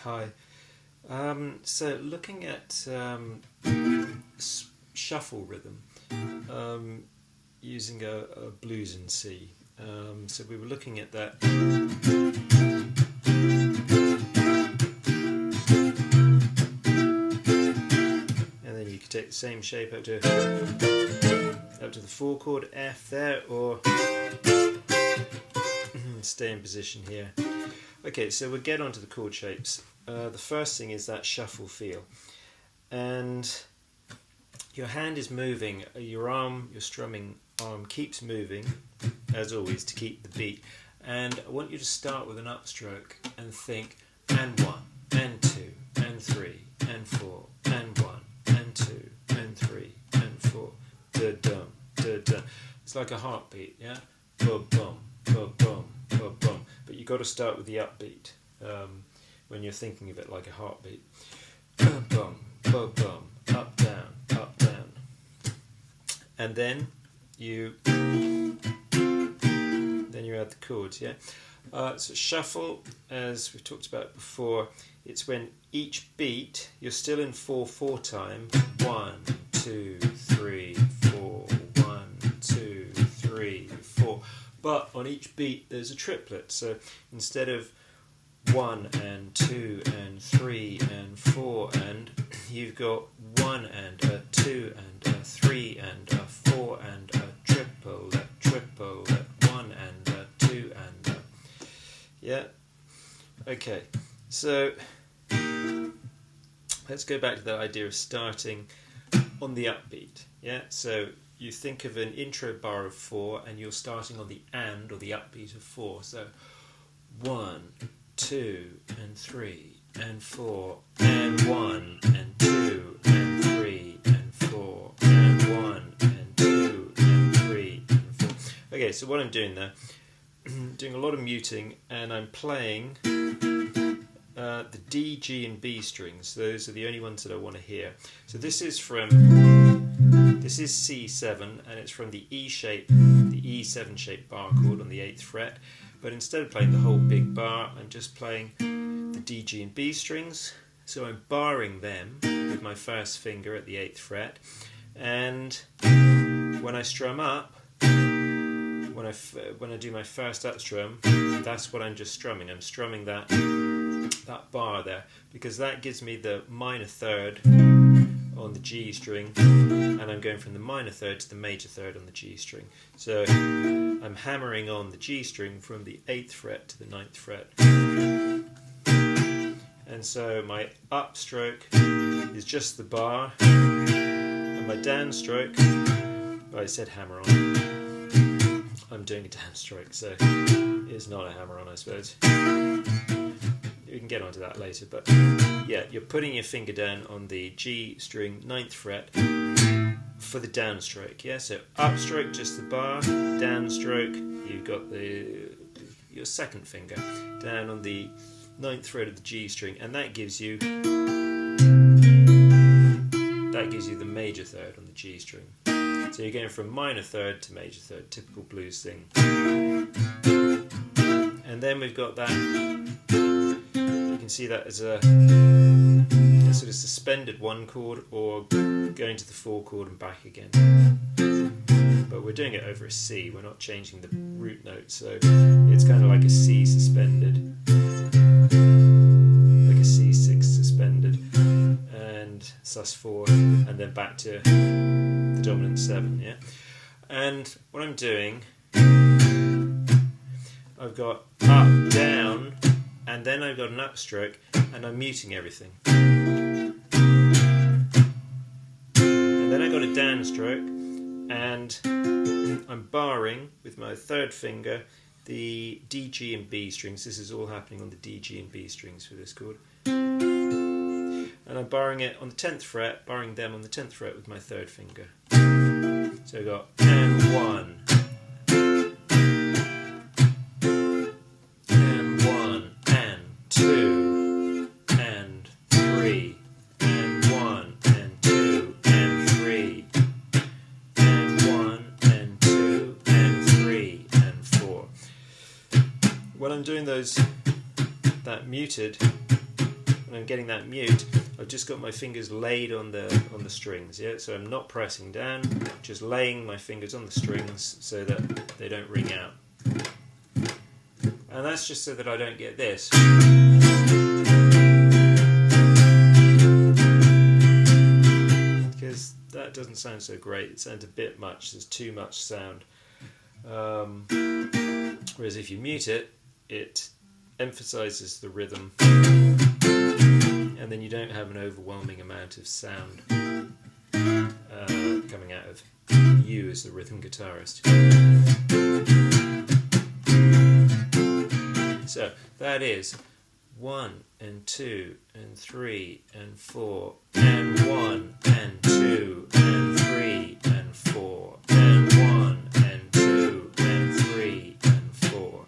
Hi. So looking at shuffle rhythm using a blues in C. So we were looking at that. And then you could take the same shape up to the 4 chord F there, or stay in position here. Okay, so we'll get onto the chord shapes. The first thing is that shuffle feel, and your hand is moving, your strumming arm keeps moving as always to keep the beat, and I want you to start with an upstroke and think and 1 and 2 and 3 and 4 and 1 and 2 and 3 and 4, da-dum, da-dum. It's like a heartbeat, yeah? Ba-bum, ba-bum, ba-bum. But you've got to start with the upbeat when you're thinking of it like a heartbeat. Ba-bum, ba-bum, up, down, up, down. And then you add the chords, yeah? So shuffle, as we've talked about before, it's when each beat, you're still in 4/4 time. 1, 2, 3, 4, 1, 2, 3, 4. But on each beat there's a triplet, so instead of 1 and 2 and 3 and 4 and, you've got 1 and a 2 and a 3 and a 4 and a triple, 1 and a 2 and a... Yeah? Okay, so let's go back to that idea of starting on the upbeat. Yeah, so you think of an intro bar of 4 and you're starting on the and, or the upbeat of 4. So 1, 2 and 3 and 4 and 1 and 2 and 3 and 4 and 1 and 2 and 3 and 4. Okay, so what I'm doing there, doing a lot of muting, and I'm playing the D, G and B strings. Those are the only ones that I want to hear. So this is C7, and it's from the E shape, the E7 shaped bar chord on the 8th fret. But instead of playing the whole big bar, I'm just playing the D, G and B strings. So I'm barring them with my first finger at the 8th fret. And when I strum up, when I do my first up strum, that's what I'm just strumming. I'm strumming that bar there, because that gives me the minor third on the G string, and I'm going from the minor third to the major third on the G string. So I'm hammering on the G string from the 8th fret to the 9th fret. And so my upstroke is just the bar, and my downstroke, well, I said hammer on, I'm doing a downstroke, so it's not a hammer on, I suppose. We can get onto that later, but yeah, you're putting your finger down on the G string 9th fret for the downstroke, yeah? So upstroke, just the bar, downstroke, you've got your second finger down on the 9th fret of the G string, and that gives you the major third on the G string. So you're going from minor third to major third, typical blues thing. And then we've got that, you can see that as a sort of suspended 1 chord, or going to the 4 chord and back again. But we're doing it over a C, we're not changing the root note, so it's kind of like a C suspended, like a C6 suspended, and sus4, and then back to the dominant 7, yeah? And what I'm doing, I've got up, down, and then I've got an upstroke, and I'm muting everything. And then I've got a downstroke, and I'm barring with my 3rd finger the D, G and B strings. This is all happening on the D, G and B strings for this chord. And I'm barring it on the 10th fret, barring them on the 10th fret with my 3rd finger. So I've got and 1, and 1, and 2, and 3, and 1, and 2, and 3, and 1, and 2, and 3, and 4. When I'm doing that muted, when I'm getting that mute, I've just got my fingers laid on the strings. Yeah, so I'm not pressing down, just laying my fingers on the strings so that they don't ring out. And that's just so that I don't get this. Because that doesn't sound so great. It sounds a bit much. There's too much sound. Whereas if you mute it, it emphasizes the rhythm, and then you don't have an overwhelming amount of sound coming out of you as the rhythm guitarist. So that is 1 and 2 and 3 and 4 and 1 and 2 and 3 and 4 and 1 and 2 and 3 and 4.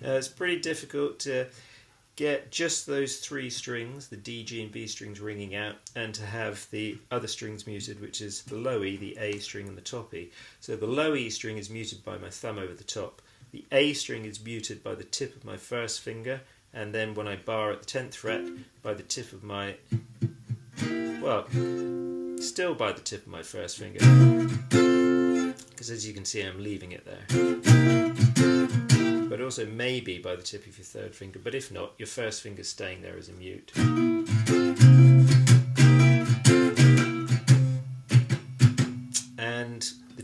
Now it's pretty difficult to get just those three strings, the D, G and B strings ringing out, and to have the other strings muted, which is the low E, the A string and the top E. So the low E string is muted by my thumb over the top. The A string is muted by the tip of my first finger, and then when I bar at the 10th fret, by the tip of my, well, still by the tip of my first finger, because as you can see I'm leaving it there. But also maybe by the tip of your third finger, but if not, your first finger's staying there as a mute. And the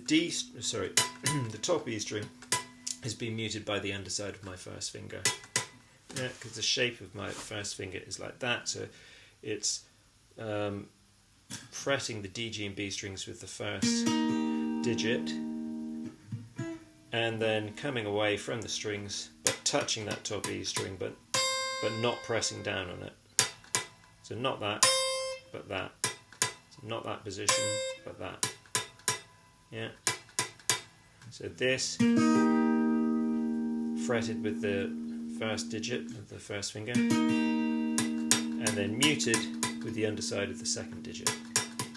the top E string is being muted by the underside of my first finger. Yeah, because the shape of my first finger is like that, so it's fretting the D, G and B strings with the first digit, and then coming away from the strings, but touching that top E string, but not pressing down on it. So not that, but that. So not that position, but that. Yeah. So this fretted with the first digit of the first finger, and then muted with the underside of the second digit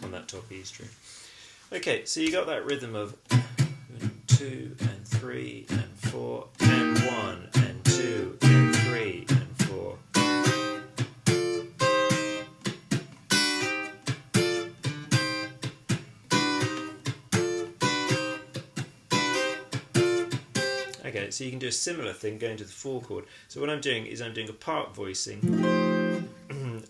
on that top E string. Okay, so you got that rhythm of 2 and 3 and 4 and 1 and 2 and 3 and 4. Okay, so you can do a similar thing going to the 4 chord. So what I'm doing is I'm doing a part voicing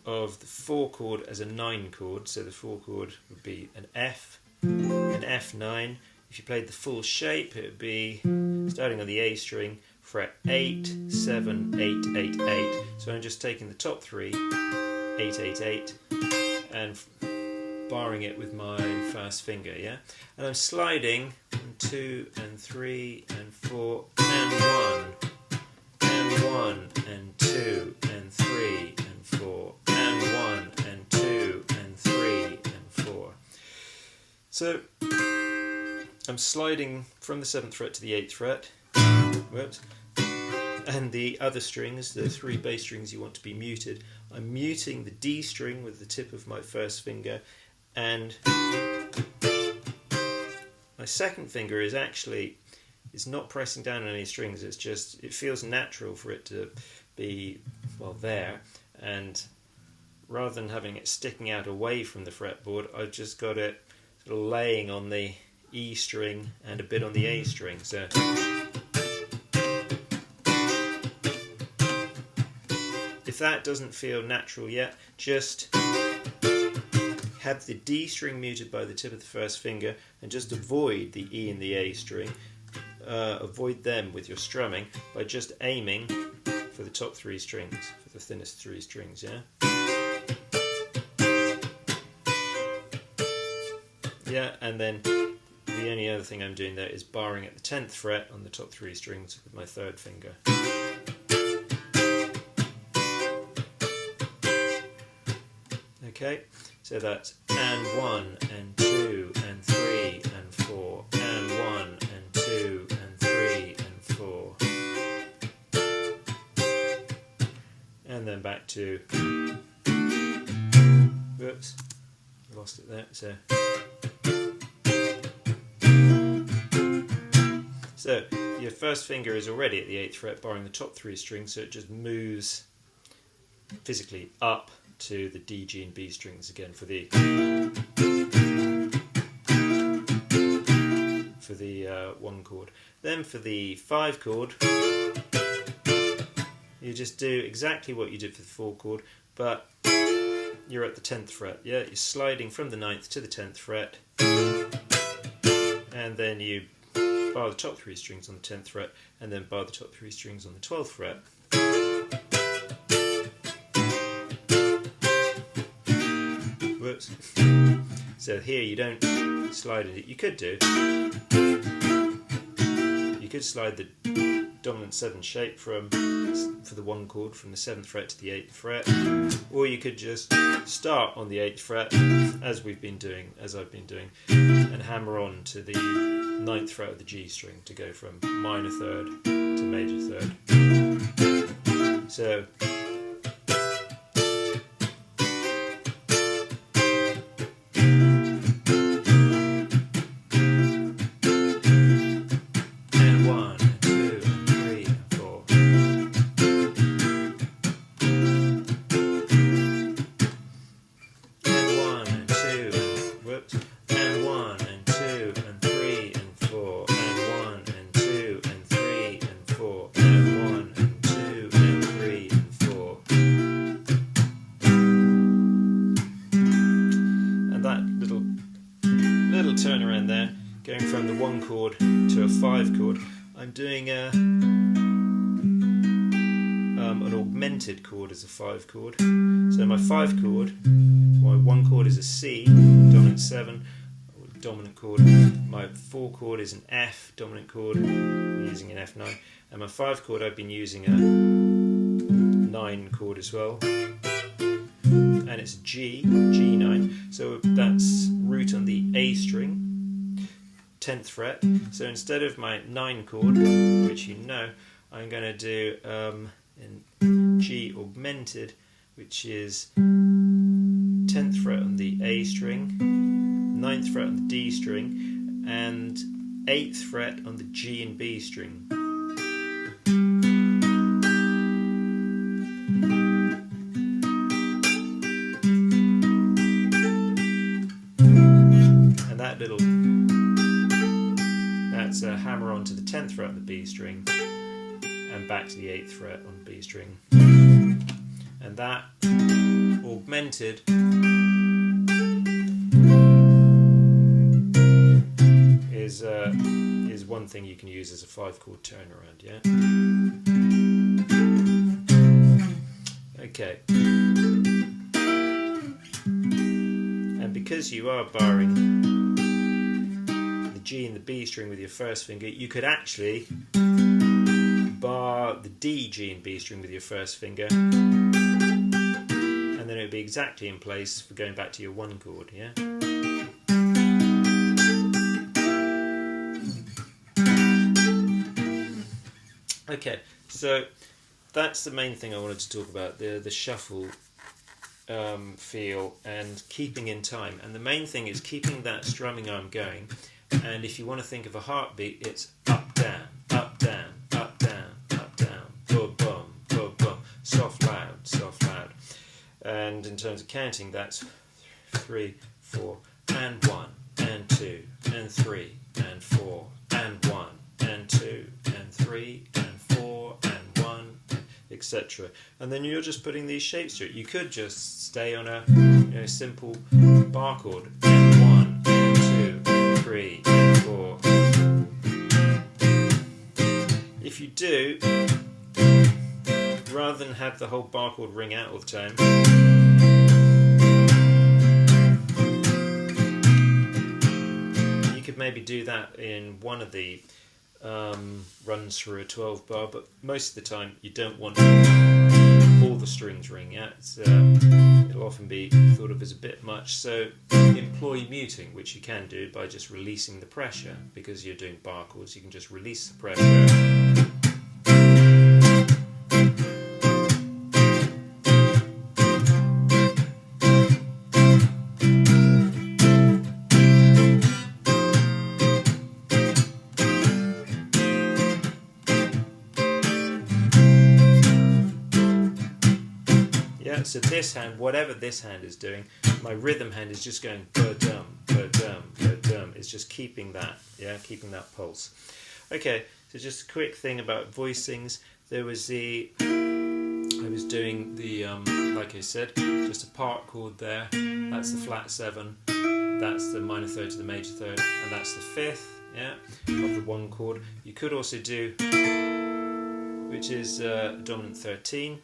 of the 4 chord as a 9 chord. So the 4 chord would be an F, an F9. If you played the full shape, it would be starting on the A string, fret 8, 7, 8, 8, 8. So I'm just taking the top 3, 8, 8, 8, and barring it with my first finger, yeah? And I'm sliding 2 and 3 and 4 and 1 and 1 and 2 and 3 and 4 and 1 and 2 and 3 and 4. So I'm sliding from the 7th fret to the 8th fret, whoops, and the other strings, the 3 bass strings you want to be muted, I'm muting the D string with the tip of my first finger, and my second finger is not pressing down on any strings, it's just, it feels natural for it to be, well, there, and rather than having it sticking out away from the fretboard, I've just got it sort of laying on the E string and a bit on the A string. So if that doesn't feel natural yet, just have the D string muted by the tip of the first finger and just avoid the E and the A string. Avoid them with your strumming by just aiming for the top 3 strings, for the thinnest 3 strings, yeah? Yeah, and then the only other thing I'm doing there is barring at the 10th fret on the top 3 strings with my third finger. Okay, so that's and 1 and 2 and 3 and 4 and 1 and 2 and 3 and 4. And then back to, whoops, lost it there. So your first finger is already at the 8th fret, barring the top 3 strings, so it just moves physically up to the D, G and B strings again for the 1 chord. Then for the 5 chord, you just do exactly what you did for the 4 chord, but you're at the 10th fret. Yeah, you're sliding from the 9th to the 10th fret, and then you bar the top 3 strings on the 10th fret, and then bar the top 3 strings on the 12th fret. Whoops. So here you don't slide it. You could do. You could slide the dominant 7 shape for the 1 chord from the 7th fret to the 8th fret, or you could just start on the 8th fret as I've been doing, and hammer on to the 9th fret of the G string to go from minor 3rd to major 3rd. So turnaround there, going from the 1 chord to a 5 chord. I'm doing an augmented chord as a 5 chord. So my 5 chord, my 1 chord is a C, dominant 7, dominant chord. My 4 chord is an F, dominant chord, I'm using an F9. And my 5 chord, I've been using a 9 chord as well. And it's G, G9, so that's root on the A string, 10th fret. So instead of my 9 chord, which you know, I'm going to do in G augmented, which is 10th fret on the A string, 9th fret on the D string, and 8th fret on the G and B string. That's a hammer on to the 10th fret on the B string and back to the 8th fret on the B string, and that augmented is one thing you can use as a 5 chord turnaround. Yeah. Okay. And because you are barring G and the B string with your first finger, you could actually bar the D, G and B string with your first finger, and then it would be exactly in place for going back to your 1 chord. Yeah. Okay, so that's the main thing I wanted to talk about, the shuffle feel and keeping in time. And the main thing is keeping that strumming arm going. And if you want to think of a heartbeat, it's up, down, up, down, up, down, up, down, boom, boom, boom, boom, soft, loud, soft, loud. And in terms of counting, that's 3, 4, and 1, and 2, and 3, and 4, and 1, and 2, and 3, and 4, and 1, etc. And then you're just putting these shapes to it. You could just stay on a simple bar chord, and 1, and 2, and 3, and 4. If you do, rather than have the whole bar chord ring out all the time, you could maybe do that in one of the runs through a 12 bar, but most of the time you don't want all the strings ringing out. It'll often be thought of as a bit much, so employ muting, which you can do by just releasing the pressure. Because you're doing bar chords, you can just release the pressure. So this hand, whatever this hand is doing, my rhythm hand is just going ba-dum, ba-dum, ba-dum. It's just keeping that, keeping that pulse. Okay, so just a quick thing about voicings. There was I was doing the, like I said, just a part chord there. That's the flat 7. That's the minor third to the major third, and that's the 5th, of the 1 chord. You could also do, which is dominant 13,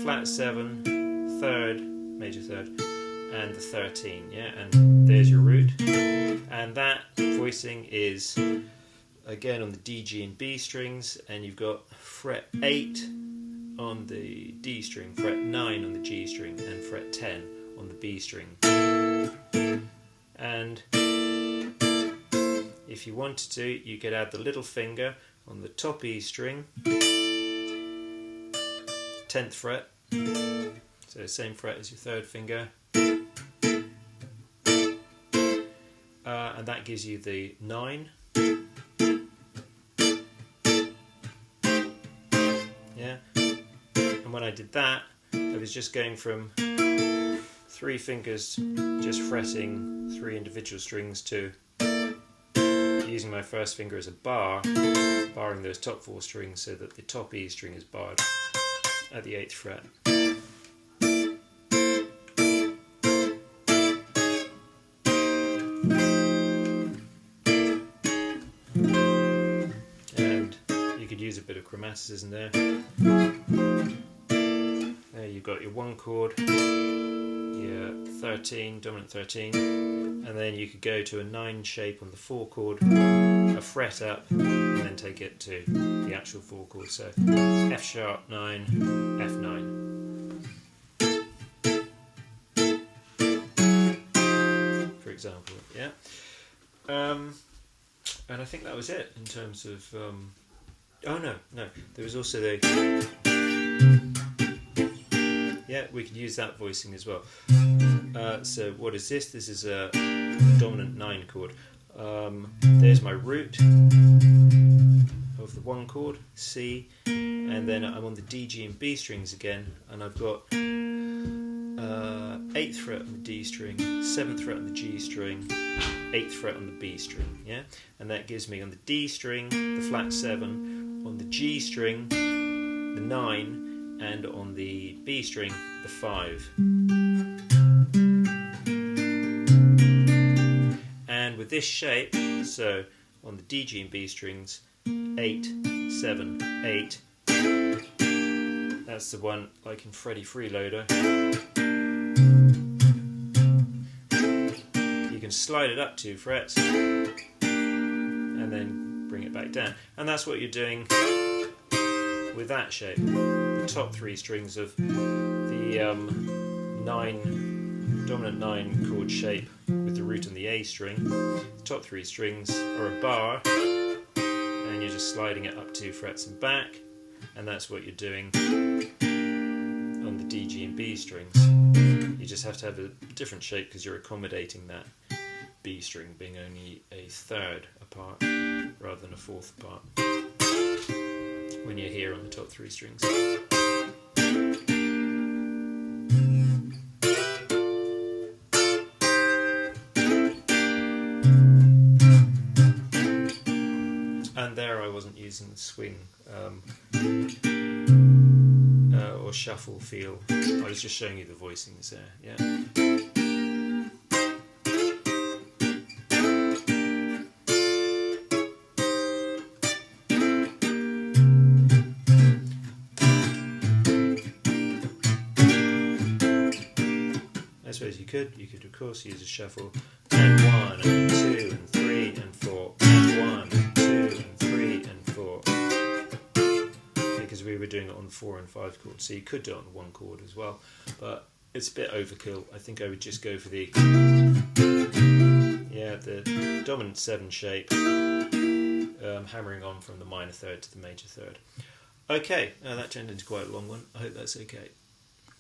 flat 7, 3rd, major third, and the 13, and there's your root. And that voicing is again on the D, G and B strings, and you've got fret 8 on the D string, fret 9 on the G string, and fret 10 on the B string. And if you wanted to, you could add the little finger on the top E string, 10th fret, so same fret as your 3rd finger, and that gives you the 9. And when I did that, I was just going from 3 fingers just fretting 3 individual strings to using my first finger as a bar, barring those top 4 strings so that the top E string is barred at the 8th fret. And you could use a bit of chromaticism there. There you've got your 1 chord, your 13, dominant 13, and then you could go to a 9 shape on the 4 chord, a fret up, and then take it to the actual 4 chord. So F sharp 9, F9. For example, and I think that was it in terms of. Oh no, there was also the. We could use that voicing as well. So what is this? This is a dominant 9 chord. There's my root of the 1 chord, C, and then I'm on the D, G and B strings again, and I've got 8th fret on the D string, 7th fret on the G string, 8th fret on the B string, and that gives me on the D string the flat 7, on the G string the 9, and on the B string the 5. And with this shape, so on the D, G and B strings, 8, 7, 8, that's the one like in Freddie Freeloader. You can slide it up 2 frets and then bring it back down, and that's what you're doing with that shape. The top 3 strings of the dominant 9 chord shape with the root on the A string. The top 3 strings are a bar, and you're just sliding it up 2 frets and back, and that's what you're doing on the D, G and B strings. You just have to have a different shape because you're accommodating that B string being only a 3rd apart rather than a 4th apart when you're here on the top 3 strings. And there I wasn't using the swing or shuffle feel. I was just showing you the voicings there, I suppose you could of course use a shuffle, and 1 and 2 and 3 and 4, and 1 and 2 and 3 and 4, because we were doing it on 4 and 5 chords, so you could do it on 1 chord as well, but it's a bit overkill. I think I would just go for the dominant 7 shape, hammering on from the minor third to the major third. Okay, that turned into quite a long one. I hope that's okay.